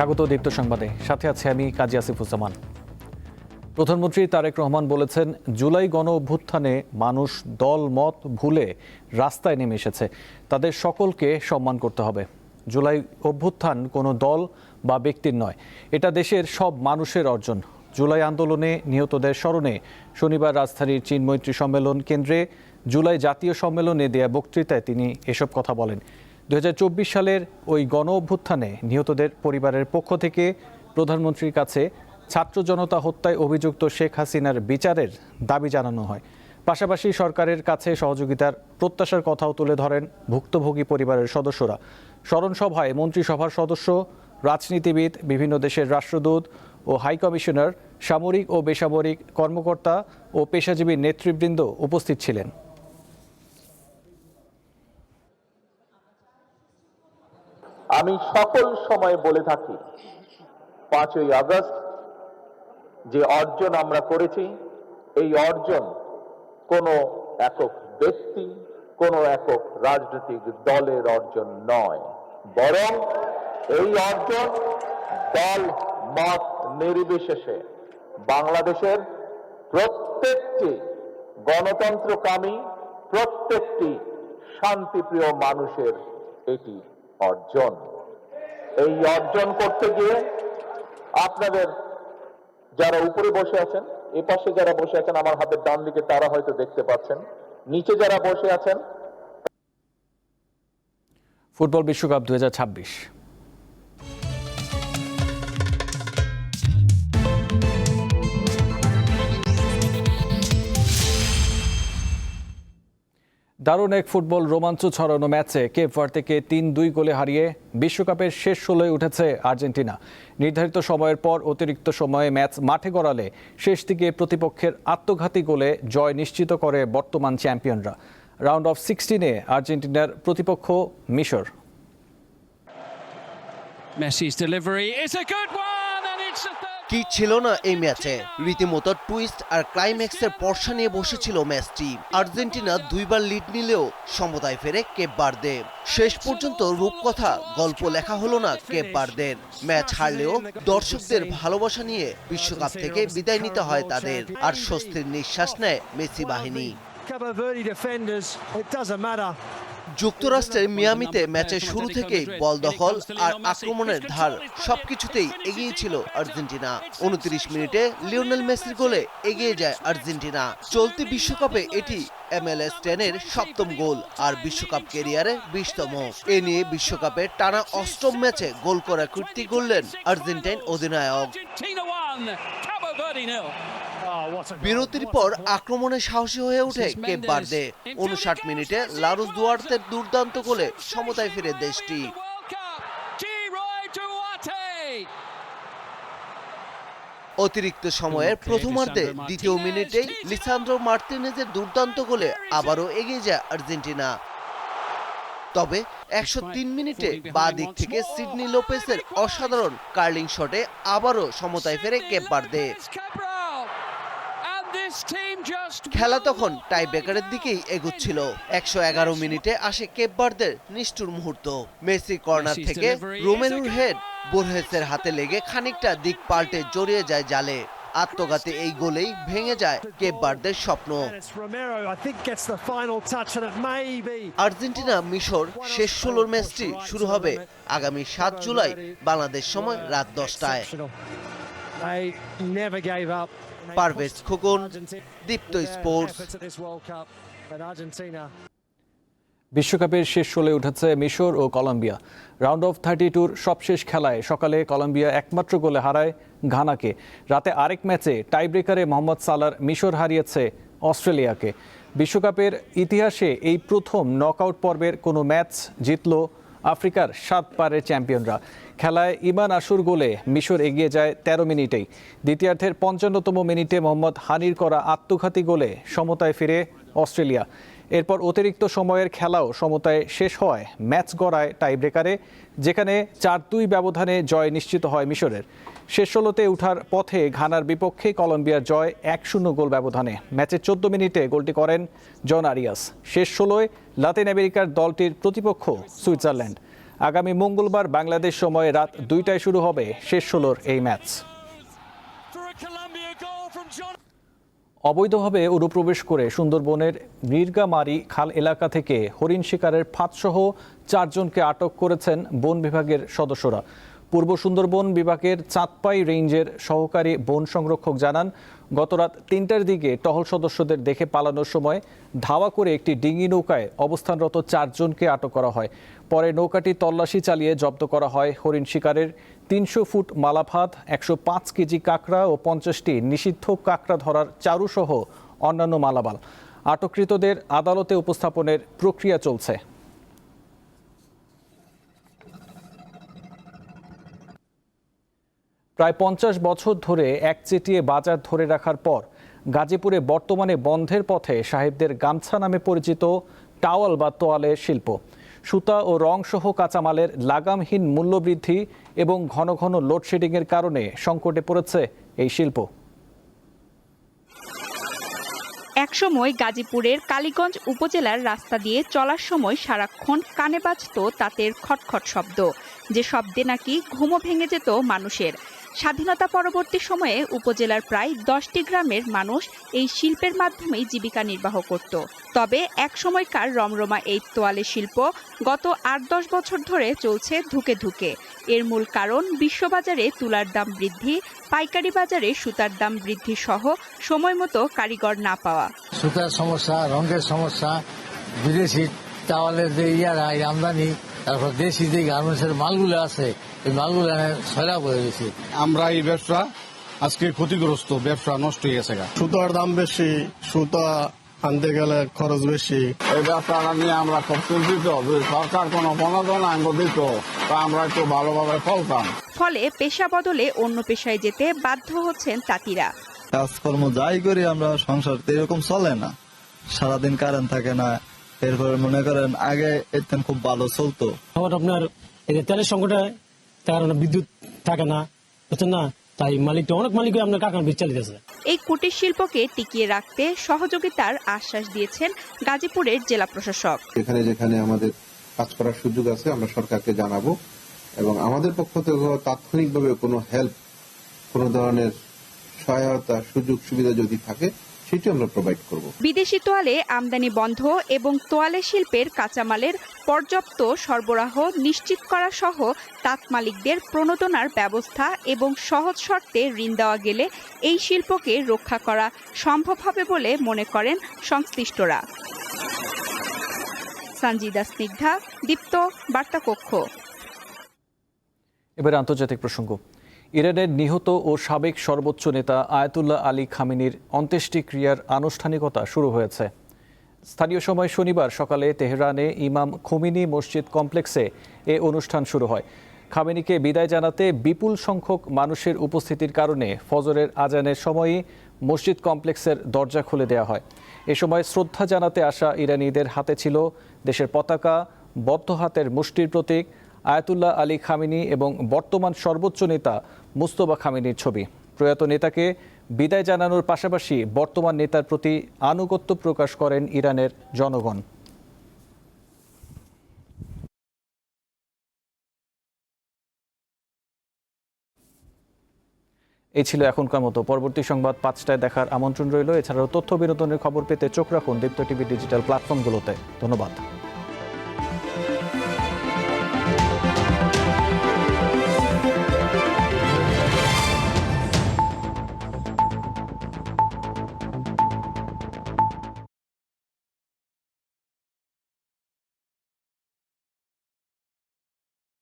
স্বাগত দীপ্ত সংবাদে, সাথে আছে আমি কাজী আসিফুজ্জামান। প্রধানমন্ত্রী তারেক রহমান বলেছেন, জুলাই গণ অভ্যুত্থানে মানুষ দল মত ভুলে রাস্তায় নেমে এসেছে, তাদের সকলকে সম্মান করতে হবে। জুলাই অভ্যুত্থান কোনো দল বা ব্যক্তির নয়, এটা দেশের সব মানুষের অর্জন। জুলাই আন্দোলনে নিহতদের স্মরণে শনিবার রাজধানীর চীন মৈত্রী সম্মেলন কেন্দ্রে জুলাই জাতীয় সম্মেলনে দেয়া বক্তৃতায় তিনি এসব কথা বলেন। 2024 সালের ওই গণ অভ্যুত্থানে নিহতদের পরিবারের পক্ষ থেকে প্রধানমন্ত্রীর কাছে ছাত্র জনতা হত্যায় অভিযুক্ত শেখ হাসিনার বিচারের দাবি জানানো হয়। পাশাপাশি সরকারের কাছে সহযোগিতার প্রত্যাশার কথাও তুলে ধরেন ভুক্তভোগী পরিবারের সদস্যরা। স্মরণ সভায় মন্ত্রিসভার সদস্য, রাজনীতিবিদ, বিভিন্ন দেশের রাষ্ট্রদূত ও হাইকমিশনার, সামরিক ও বেসামরিক কর্মকর্তা ও পেশাজীবী নেতৃবৃন্দ উপস্থিত ছিলেন। আমি সকল সময় বলে থাকি, 5ই আগস্ট যে অর্জন আমরা করেছি, এই অর্জন কোনো একক ব্যক্তি, কোনো একক রাজনৈতিক দলের অর্জন নয়, বরং এই অর্জন দল মত নির্বিশেষে বাংলাদেশের প্রত্যেকটি গণতন্ত্রকামী, প্রত্যেকটি শান্তিপ্রিয় মানুষের এটি অর্জন। এই অর্জন করতে গিয়ে আপনাদের যারা উপরে বসে আছেন, এপাশে যারা বসে আছেন, আমার হাতের ডান দিকে, তারা হয়তো দেখতে পাচ্ছেন, নিচে যারা বসে আছেন। ফুটবল বিশ্বকাপ 2026। দারুণ এক ফুটবল রোমাঞ্চ ছড়ানো ম্যাচে কেপ ভার্দেকে 3-2 গোলে হারিয়ে বিশ্বকাপের শেষ 16-এ উঠেছে আর্জেন্টিনা। নির্ধারিত সময়ের পর অতিরিক্ত সময়ে ম্যাচ মাঠে গড়ালে শেষ দিকে প্রতিপক্ষের আত্মঘাতী গোলে জয় নিশ্চিত করে বর্তমান চ্যাম্পিয়নরা। রাউন্ড অফ 16-এ আর্জেন্টিনার প্রতিপক্ষ মিশর। Messi's delivery is a good one and it's a কি ছিল না এই ম্যাচে, রীতিমতো টুইস্ট আর ক্লাইম্যাক্সের বর্ষা নিয়ে বসেছিল ম্যাচটি। আর্জেন্টিনা দুইবার লিড নিলেও সমতায় ফেরে কেপ ভার্দে। শেষ পর্যন্ত রূপকথা গল্প লেখা হলো না কেপ ভার্দের। ম্যাচ হারলেও দর্শকদের ভালোবাসা নিয়ে বিশ্বকাপ থেকে বিদায় নিতে হয় তাদের, আর স্বস্তির নিঃশ্বাস নেয় মেসি বাহিনী। যুক্তরাষ্ট্রের মিয়ামিতে ম্যাচের শুরু থেকেই বল দখল আর আক্রমণের ধার সবকিছুতেই এগিয়ে ছিল আর্জেন্টিনা। 29 মিনিটে লিওনেল মেসির গোলে এগিয়ে যায় আর্জেন্টিনা। চলতি বিশ্বকাপে এটি MLS 10-এর 7ম গোল আর বিশ্বকাপ ক্যারিয়ারে 20তম। এ নিয়ে বিশ্বকাপের টানা 8ম ম্যাচে গোল করার কীর্তি গড়লেন আর্জেন্টাইন অধিনায়ক। বিরতির পর আক্রমণে সাহসী হয়ে ওঠে কেপ ভার্দে। 59 মিনিটে লারুস দুয়ার্তের দুর্দান্ত গোলে সমতায় ফিরে দেশটি। অতিরিক্ত সময়ের প্রথমার্ধে দ্বিতীয় মিনিটেই লিসান্দ্রো মার্তিনেজের দুর্দান্ত গোলে আবারও এগিয়ে যায় আর্জেন্টিনা। তবে 103 মিনিটে বাঁ দিক থেকে সিডনি লোপেসের অসাধারণ কার্লিং শটে আবারও সমতায় ফেরে কেপ ভার্দে। খেলা তখন টাই ব্রেকারের দিকেই এগুচ্ছিল। 111 মিনিটে আসে কেপ ভার্দের নিষ্ঠুর মুহূর্ত। মেসি কর্নার থেকে রোমেলুর হেড বোরহেসের হাতে লেগে খানিকটা দিক পাল্টে জড়িয়ে যায় জালে। আত্মঘাতী এই গোলেই ভেঙে যায় কেপ ভার্দের স্বপ্ন। আর্জেন্টিনা মিশর শেষ 16 ম্যাচটি শুরু হবে আগামী 7 জুলাই বাংলাদেশ সময় রাত 10টায়। পারভেজ খোকন, দীপ্ত স্পোর্টস। বিশ্বকাপের শেষ 16-এ উঠেছে মিশর ও কলম্বিয়া। রাউন্ড অফ 32-র সবশেষ খেলায় সকালে কলম্বিয়া একমাত্র গোলে হারায় ঘানাকে। রাতে আরেক ম্যাচে টাইব্রেকারে মোহাম্মদ সালার মিশর হারিয়েছে অস্ট্রেলিয়াকে। বিশ্বকাপের ইতিহাসে এই প্রথম নকআউট পর্বের কোনো ম্যাচ জিতল আফ্রিকার 7 পারের চ্যাম্পিয়নরা। খেলায় ইমান আশুর গোলে মিশর এগিয়ে যায় 13 মিনিটেই। দ্বিতীয়ার্ধের 55তম মিনিটে মোহাম্মদ হানির করা আত্মঘাতী গোলে সমতায় ফিরে অস্ট্রেলিয়া। এরপর অতিরিক্ত সময়ের খেলাও সমতায় শেষ হয় ম্যাচ গড়ায় টাইব্রেকারে, যেখানে 4-2 ব্যবধানে জয় নিশ্চিত হয় মিশরের। শেষ 16-তে ওঠার পথে ঘানার বিপক্ষে কলম্বিয়ার জয় 1-0 গোল ব্যবধানে। ম্যাচের 14 মিনিটে গোলটি করেন জন আরিয়াস। শেষ 16-এ লাতিন আমেরিকার দলটির প্রতিপক্ষ সুইজারল্যান্ড। আগামী মঙ্গলবার বাংলাদেশ সময় রাত 2টায় শুরু হবে শেষ 16-র এই ম্যাচ। অবৈধভাবে অনুপ্রবেশ করে সুন্দরবনের মৃগামারি খাল এলাকা থেকে হরিণ শিকারের ফাঁদসহ 4 জনকে আটক করেছেন বন বিভাগের সদস্যরা। পূর্ব সুন্দরবন বিভাগের চাঁদপাই রেঞ্জের সহকারী বন সংরক্ষক জানান, গতরাত 3টার দিকে টহল সদস্যদের দেখে পালানোর সময় ধাওয়া করে একটি ডিঙি নৌকায় অবস্থানরত 4 জনকে আটক করা হয়। পরে নৌকাটি তল্লাশি চালিয়ে জব্দ করা হয় হরিণ শিকারের 300 ফুট মালাফাদ, 105 কেজি কাঁকড়া ও 50টি নিষিদ্ধ কাঁকড়া ধরার চারুসহ অন্যান্য মালামাল। আটককৃতদের আদালতে উপস্থাপনের প্রক্রিয়া চলছে। প্রায় 50 বছর ধরে একচেটিয়া বাজার ধরে রাখার পর গাজীপুরে বর্তমানে বন্ধের পথে সাহেবদের গামছা নামে পরিচিত টাওয়াল বা তোয়ালের শিল্প। সুতা ও রং সহ কাঁচামালের লাগামহীন মূল্যবৃদ্ধি এবং ঘন ঘন লোডশেডিংয়ের কারণে সংকটে পড়েছে এই শিল্প। একসময় গাজীপুরের কালীগঞ্জ উপজেলার রাস্তা দিয়ে চলার সময় সারাক্ষণ কানে বাজত তাঁতের খটখট শব্দ, যে শব্দে নাকি ঘুমও ভেঙে যেত মানুষের। স্বাধীনতা পরবর্তী সময়ে উপজেলার প্রায় 10টি গ্রামের মানুষ এই শিল্পের মাধ্যমেই জীবিকা নির্বাহ করত। তবে এক সময়কার রমরমা এই তোয়ালে শিল্প গত 8-10 বছর ধরে চলছে ধুকে ধুকে। এর মূল কারণ বিশ্ববাজারে তুলার দাম বৃদ্ধি, পাইকারি বাজারে সুতার দাম বৃদ্ধি সহ সময়মতো কারিগর না পাওয়া। সুতার সমস্যা, রঙের সমস্যা, বিদেশি চাওয়ালের যে আমদানি, তারপর দেশি যে গার্মেন্টসের মালগুলো আছে এই মালগুলো ছয়লা পড়ে গেছে। আমরা এই ব্যবসা আজকে ক্ষতিগ্রস্ত, ব্যবসা নষ্ট হয়ে গেছে। সুতার দাম বেশি, সুতা আনতে গেলে খরচ বেশি। এই ব্যবসাটা নিয়ে আমরা খুব চিন্তিত। সরকার কোনো অনুদান দিত তা আমরা একটু ভালোভাবে ফলতাম। ফলে পেশা বদলে অন্য পেশায় যেতে বাধ্য হচ্ছেন তাঁতিরা। কাজকর্ম যাই করি আমরা, সংসার এরকম চলে না, সারাদিন কারেন্ট থাকে না। এরপরে মনে করেন আগে এতেন খুব ভালো চলতো। আপনার তেলের সংকটে কারণে বিদ্যুৎ থাকে না, বুঝছেন না, তাই মালিকটা অনেক মালিক আপনার কারখানা চালিয়েছে। এই কুটির শিল্পকে টিকিয়ে রাখতে সহযোগিতার আশ্বাস দিয়েছেন গাজীপুরের জেলা প্রশাসক। যেখানে যেখানে আমাদের কাজ করার সুযোগ আছে আমরা সরকারকে জানাবো, এবং আমাদের পক্ষ থেকে তাৎক্ষণিকভাবে কোনো হেল্প, কোনো ধরনের সহায়তা, সুযোগ সুবিধা যদি থাকে সেটি আমরা প্রোভাইড করব। বিদেশি তোয়ালে আমদানি বন্ধ এবং তোয়ালে শিল্পের কাঁচামালের পর্যাপ্ত সরবরাহ নিশ্চিত করা সহ তাঁত মালিকদের প্রণোদনার ব্যবস্থা এবং সহজ শর্তে ঋণ দেওয়া গেলে এই শিল্পকে রক্ষা করা সম্ভব হবে বলে মনে করেন সংশ্লিষ্টরা। সঞ্জিদা স্নিগ্ধা, দীপ্ত, বার্তা কক্ষ। এবার আন্তর্জাতিক প্রসঙ্গ। ইরানের নিহত ও সাবেক সর্বোচ্চ নেতা আয়াতুল্লাহ আলী খামেনির অন্ত্যেষ্টিক্রিয়ার আনুষ্ঠানিকতা শুরু হয়েছে। স্থানীয় সময় শনিবার সকালে তেহরানে ইমাম খোমেনি মসজিদ কমপ্লেক্সে এ অনুষ্ঠান শুরু হয়। খামেনিকে বিদায় জানাতে বিপুল সংখ্যক মানুষের উপস্থিতির কারণে ফজরের আজানের সময়ই মসজিদ কমপ্লেক্সের দরজা খুলে দেওয়া হয়। এ সময় শ্রদ্ধা জানাতে আসা ইরানিদের হাতে ছিল দেশের পতাকা, বদ্ধ হাতের মুষ্টির প্রতীক, আয়াতুল্লাহ আলী খামেনি এবং বর্তমান সর্বোচ্চ নেতা মুস্তফা খামেনির ছবি। প্রয়াত নেতাকে বিদায় জানানোর পাশাপাশি বর্তমান নেতার প্রতি আনুগত্য প্রকাশ করেন ইরানের জনগণ। এই ছিল এখনকার মতো। পরবর্তী সংবাদ 5টায় দেখার আমন্ত্রণ রইল। এছাড়াও তথ্য বিনোদনের খবর পেতে চোখ রাখুন দীপ্ত টিভি ডিজিটাল প্ল্যাটফর্মগুলোতে। ধন্যবাদ।